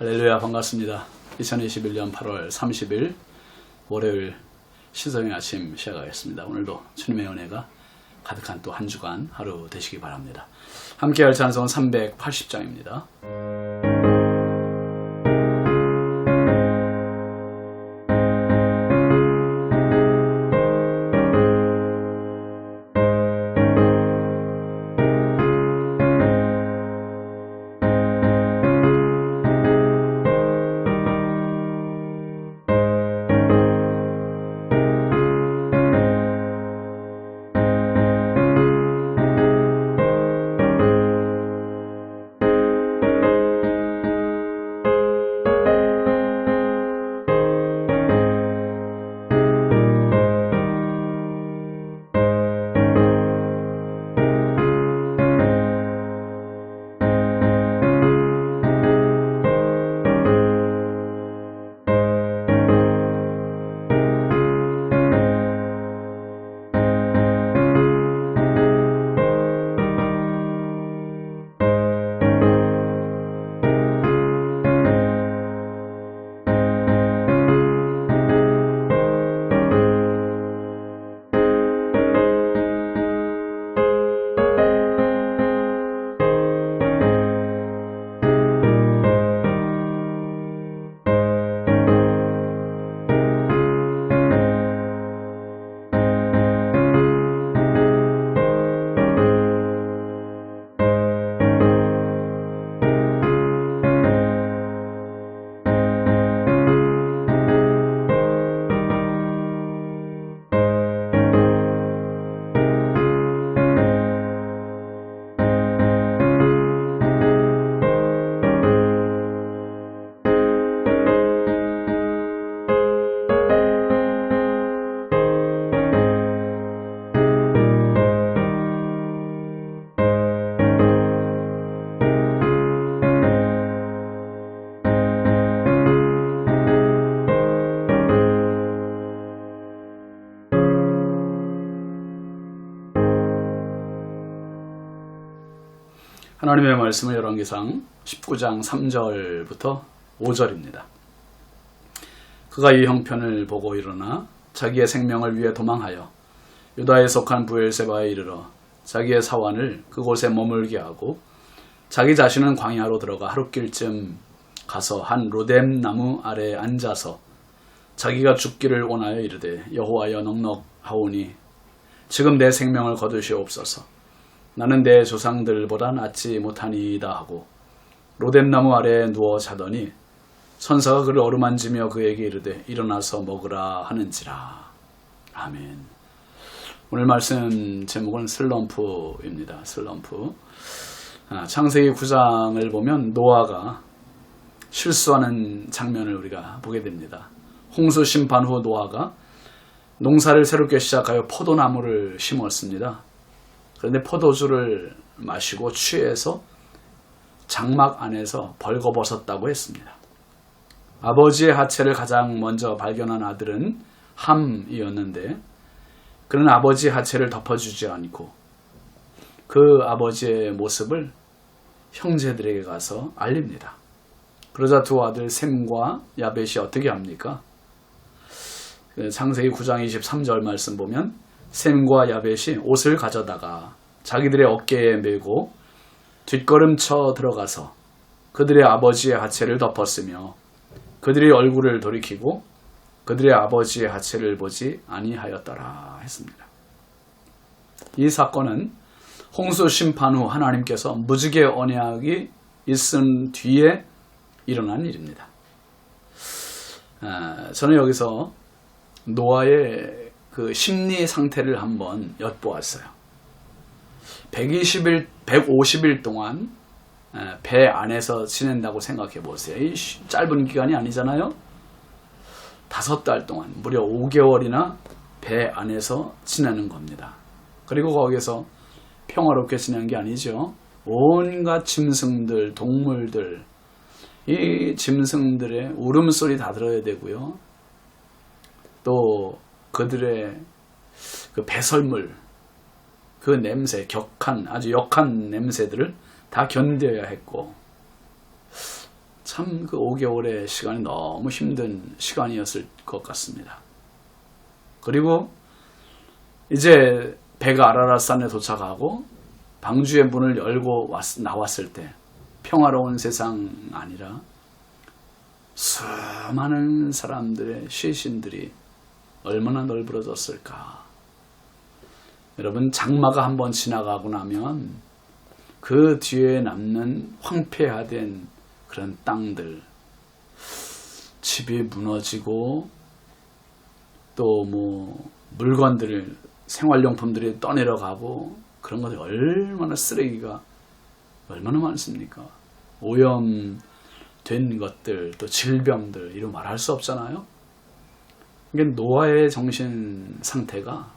할렐루야, 반갑습니다. 2021년 8월 30일 월요일 신성의 아침 시작하겠습니다. 오늘도 주님의 은혜가 가득한 또 한 주간 하루 되시기 바랍니다. 함께할 찬송 380장입니다. 하나님의 말씀은 열왕기상 19장 3절부터 5절입니다. 그가 이 형편을 보고 일어나 자기의 생명을 위해 도망하여 유다에 속한 브엘세바에 이르러 자기의 사환을 그곳에 머물게 하고 자기 자신은 광야로 들어가 하룻길쯤 가서 한 로뎀 나무 아래에 앉아서 자기가 죽기를 원하여 이르되 여호와여 넉넉하오니 지금 내 생명을 거두시옵소서. 나는 내 조상들보다 낫지 못하니이다 하고 로뎀나무 아래에 누워 자더니 천사가 그를 어루만지며 그에게 이르되 일어나서 먹으라 하는지라. 아멘. 오늘 말씀 제목은 슬럼프입니다. 슬럼프. 창세기 9장을 보면 노아가 실수하는 장면을 우리가 보게 됩니다. 홍수 심판 후 노아가 농사를 새롭게 시작하여 포도나무를 심었습니다. 그런데 포도주를 마시고 취해서 장막 안에서 벌거벗었다고 했습니다. 아버지의 하체를 가장 먼저 발견한 아들은 함이었는데 그는 아버지의 하체를 덮어주지 않고 그 아버지의 모습을 형제들에게 가서 알립니다. 그러자 두 아들 셈과 야벳이 어떻게 합니까? 창세기 9장 23절 말씀 보면 셈과 야벳이 옷을 가져다가 자기들의 어깨에 메고 뒷걸음쳐 들어가서 그들의 아버지의 하체를 덮었으며 그들의 얼굴을 돌이키고 그들의 아버지의 하체를 보지 아니하였더라 했습니다. 이 사건은 홍수 심판 후 하나님께서 무지개 언약이 있은 뒤에 일어난 일입니다. 저는 여기서 노아의 그 심리 상태를 한번 엿보았어요. 150일 동안 배 안에서 지낸다고 생각해 보세요. 이 짧은 기간이 아니잖아요. 5달 동안 무려 5개월이나 배 안에서 지내는 겁니다. 그리고 거기서 평화롭게 지내는 게 아니죠. 온갖 짐승들, 동물들, 이 짐승들의 울음소리 다 들어야 되고요. 또 그들의 그 배설물, 그 냄새, 아주 역한 냄새들을 다 견뎌야 했고, 참 그 5개월의 시간이 너무 힘든 시간이었을 것 같습니다. 그리고 이제 배가 아라랏산에 도착하고 방주의 문을 열고 나왔을 때 평화로운 세상 아니라 수많은 사람들의 시신들이 얼마나 널브러졌을까. 여러분, 장마가 한번 지나가고 나면 그 뒤에 남는 황폐화된 그런 땅들, 집이 무너지고 또 뭐 물건들, 생활용품들이 떠내려가고 그런 것들이 얼마나 쓰레기가 얼마나 많습니까? 오염된 것들, 또 질병들, 이런 말할 수 없잖아요. 그러니까 노아의 정신 상태가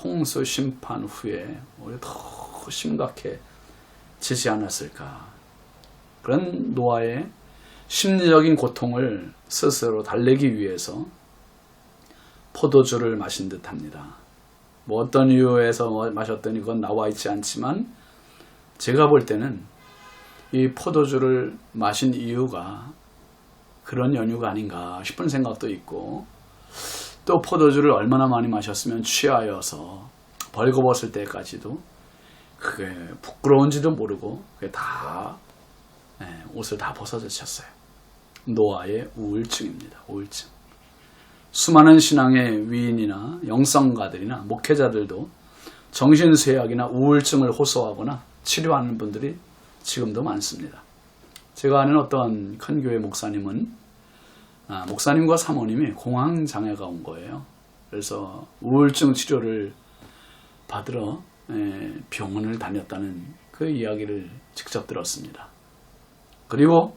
홍수 심판 후에 오히려 더 심각해지지 않았을까. 그런 노아의 심리적인 고통을 스스로 달래기 위해서 포도주를 마신 듯합니다. 뭐 어떤 이유에서 마셨더니 그건 나와 있지 않지만 제가 볼 때는 이 포도주를 마신 이유가 그런 연유가 아닌가 싶은 생각도 있고, 또 포도주를 얼마나 많이 마셨으면 취하여서 벌거벗을 때까지도 그게 부끄러운지도 모르고 그게 다 옷을 다 벗어젖혔어요. 노아의 우울증입니다. 우울증. 수많은 신앙의 위인이나 영성가들이나 목회자들도 정신쇠약이나 우울증을 호소하거나 치료하는 분들이 지금도 많습니다. 제가 아는 어떤 큰 교회 목사님은 목사님과 사모님이 공황장애가 온 거예요. 그래서 우울증 치료를 받으러 병원을 다녔다는 그 이야기를 직접 들었습니다. 그리고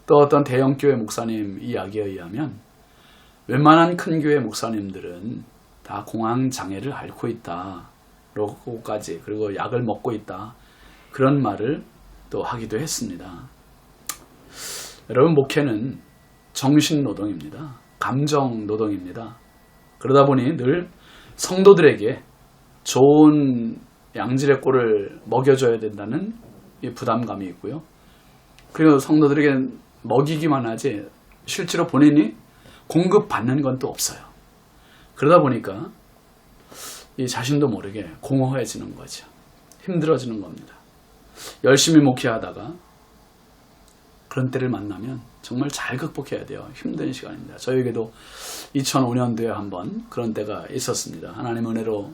또 어떤 대형교회 목사님 이야기에 의하면 웬만한 큰 교회 목사님들은 다 공황장애를 앓고 있다, 로고까지, 그리고 약을 먹고 있다, 그런 말을 또 하기도 했습니다. 여러분, 목회는 정신노동입니다. 감정노동입니다. 그러다 보니 늘 성도들에게 좋은 양질의 꼴을 먹여줘야 된다는 이 부담감이 있고요. 그리고 성도들에게 먹이기만 하지 실제로 본인이 공급받는 건 또 없어요. 그러다 보니까 이 자신도 모르게 공허해지는 거죠. 힘들어지는 겁니다. 열심히 목회하다가 그런 때를 만나면 정말 잘 극복해야 돼요. 힘든 시간입니다. 저에게도 2005년도에 한번 그런 때가 있었습니다. 하나님 은혜로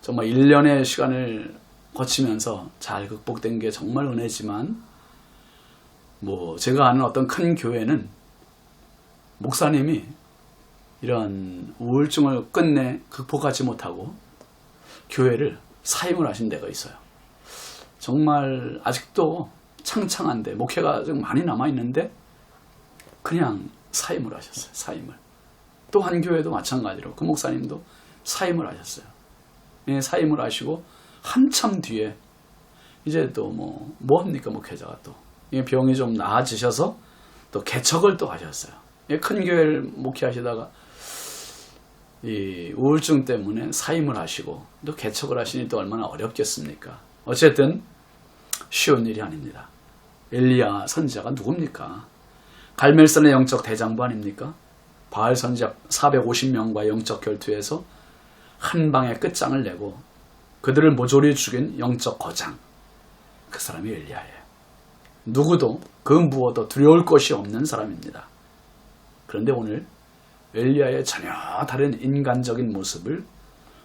정말 1년의 시간을 거치면서 잘 극복된 게 정말 은혜지만, 뭐 제가 아는 어떤 큰 교회는 목사님이 이런 우울증을 끝내 극복하지 못하고 교회를 사임을 하신 데가 있어요. 정말 아직도 창창한데, 목회가 좀 많이 남아있는데 그냥 사임을 하셨어요. 사임을. 또 한 교회도 마찬가지로 그 목사님도 사임을 하셨어요. 예, 사임을 하시고 한참 뒤에 이제 또 뭐 합니까, 목회자가 또 병이 좀 나아지셔서 또 개척을 또 하셨어요. 예, 큰 교회를 목회하시다가 이 우울증 때문에 사임을 하시고 또 개척을 하시니 또 얼마나 어렵겠습니까? 어쨌든 쉬운 일이 아닙니다. 엘리야 선지자가 누굽니까? 갈멜산의 영적 대장부 아닙니까? 바알 선지자 450명과 영적 결투에서 한 방에 끝장을 내고 그들을 모조리 죽인 영적 거장, 그 사람이 엘리야예요. 누구도 그 무엇도 두려울 것이 없는 사람입니다. 그런데 오늘 엘리야의 전혀 다른 인간적인 모습을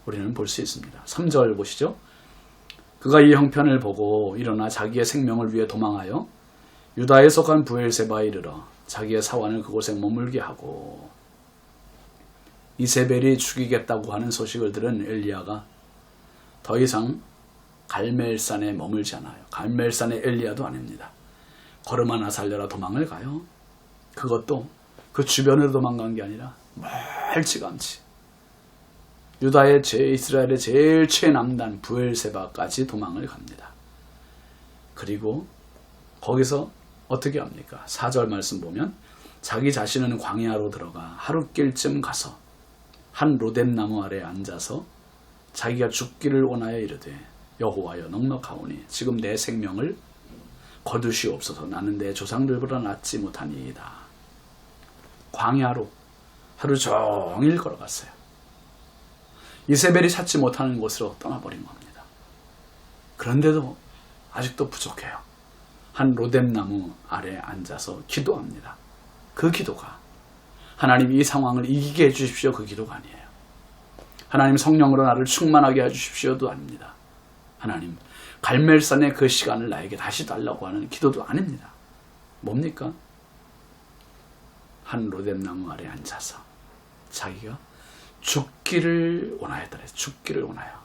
우리는 볼 수 있습니다. 3절 보시죠. 그가 이 형편을 보고 일어나 자기의 생명을 위해 도망하여 유다에 속한 브엘세바에 이르러 자기의 사환을 그곳에 머물게 하고, 이세벨이 죽이겠다고 하는 소식을 들은 엘리야가 더 이상 갈멜산에 머물지 않아요. 갈멜산의 엘리야도 아닙니다. 걸음 하나 살려라 도망을 가요. 그것도 그 주변으로 도망간 게 아니라 멀찌감치 유다의 이스라엘의 제일 최남단 브엘세바까지 도망을 갑니다. 그리고 거기서 어떻게 합니까? 4절 말씀 보면 자기 자신은 광야로 들어가 하룻길쯤 가서 한 로뎀나무 아래 앉아서 자기가 죽기를 원하여 이르되 여호와여 넉넉하오니 지금 내 생명을 거두시옵소서. 나는 내 조상들보다 낫지 못하니이다. 광야로 하루 종일 걸어갔어요. 이세벨이 찾지 못하는 곳으로 떠나버린 겁니다. 그런데도 아직도 부족해요. 한 로뎀나무 아래 앉아서 기도합니다. 그 기도가 하나님 이 상황을 이기게 해주십시오. 그 기도가 아니에요. 하나님 성령으로 나를 충만하게 해주십시오도 아닙니다. 하나님 갈멜산의 그 시간을 나에게 다시 달라고 하는 기도도 아닙니다. 뭡니까? 한 로뎀나무 아래 앉아서 자기가 죽기를 원하였더래. 죽기를 원하여.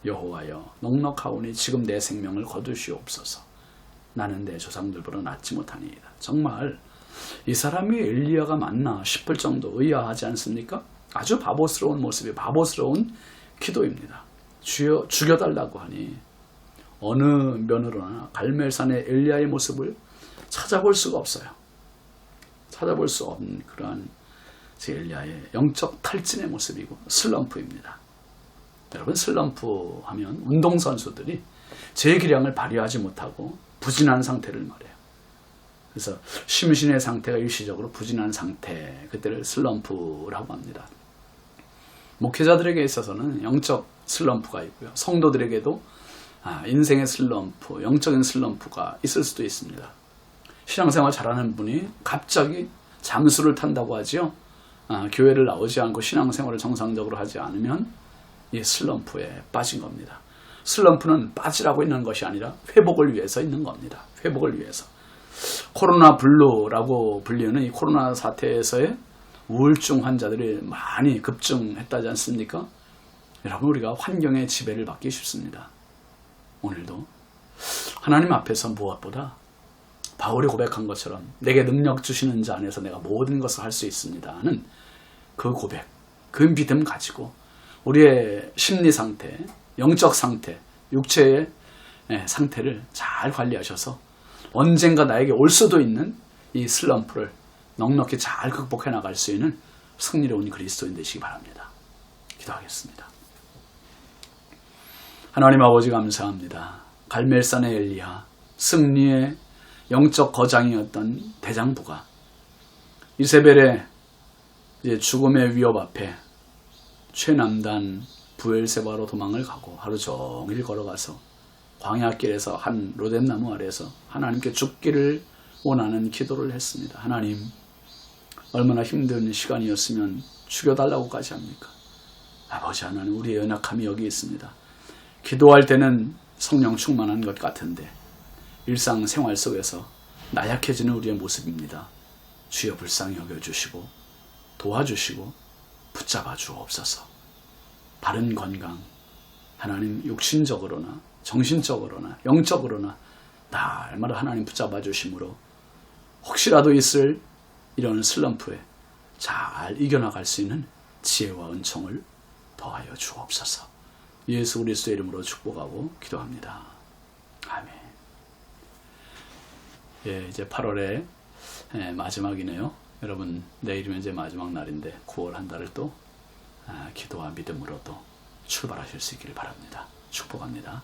여호와여 넉넉하오니 지금 내 생명을 거두시옵소서. 나는 내 조상들보다 낫지 못하니이다. 정말 이 사람이 엘리야가 맞나 싶을 정도 의아하지 않습니까? 아주 바보스러운 모습이 바보스러운 기도입니다. 주여 죽여달라고 하니 어느 면으로나 갈멜산의 엘리야의 모습을 찾아볼 수가 없어요. 찾아볼 수 없는 그러한 엘리야의 영적 탈진의 모습이고 슬럼프입니다. 여러분 슬럼프 하면 운동선수들이 제 기량을 발휘하지 못하고 부진한 상태를 말해요. 그래서 심신의 상태가 일시적으로 부진한 상태, 그때를 슬럼프라고 합니다. 목회자들에게 있어서는 영적 슬럼프가 있고요. 성도들에게도 인생의 슬럼프, 영적인 슬럼프가 있을 수도 있습니다. 신앙생활 잘하는 분이 갑자기 잠수를 탄다고 하지요. 교회를 나오지 않고 신앙생활을 정상적으로 하지 않으면 이 슬럼프에 빠진 겁니다. 슬럼프는 빠지라고 있는 것이 아니라 회복을 위해서 있는 겁니다. 회복을 위해서. 코로나 블루라고 불리는 이 코로나 사태에서의 우울증 환자들이 많이 급증했다지 않습니까? 여러분 우리가 환경의 지배를 받기 쉽습니다. 오늘도 하나님 앞에서 무엇보다 바울이 고백한 것처럼 내게 능력 주시는 자 안에서 내가 모든 것을 할 수 있습니다 하는 그 고백, 그 믿음 가지고 우리의 심리 상태, 영적 상태, 육체의 상태를 잘 관리하셔서 언젠가 나에게 올 수도 있는 이 슬럼프를 넉넉히 잘 극복해 나갈 수 있는 승리로운 그리스도인 되시기 바랍니다. 기도하겠습니다. 하나님 아버지 감사합니다. 갈멜산의 엘리야, 승리의 영적 거장이었던 대장부가 이세벨의 이제 죽음의 위협 앞에 최남단 부엘세바로 도망을 가고 하루 종일 걸어가서 광야길에서 한 로뎀나무 아래에서 하나님께 죽기를 원하는 기도를 했습니다. 하나님 얼마나 힘든 시간이었으면 죽여달라고까지 합니까? 아버지 하나님 우리의 연약함이 여기 있습니다. 기도할 때는 성령 충만한 것 같은데 일상생활 속에서 나약해지는 우리의 모습입니다. 주여 불쌍히 여겨주시고 도와주시고 붙잡아 주옵소서. 바른 건강, 하나님 육신적으로나 정신적으로나 영적으로나 날마다 하나님 붙잡아 주심으로 혹시라도 있을 이런 슬럼프에 잘 이겨나갈 수 있는 지혜와 은총을 더하여 주옵소서. 예수 그리스도의 이름으로 축복하고 기도합니다. 아멘. 예, 이제 8월의 마지막이네요. 여러분 내일이면 이제 마지막 날인데 9월 한 달을 또 기도와 믿음으로 또 출발하실 수 있기를 바랍니다. 축복합니다.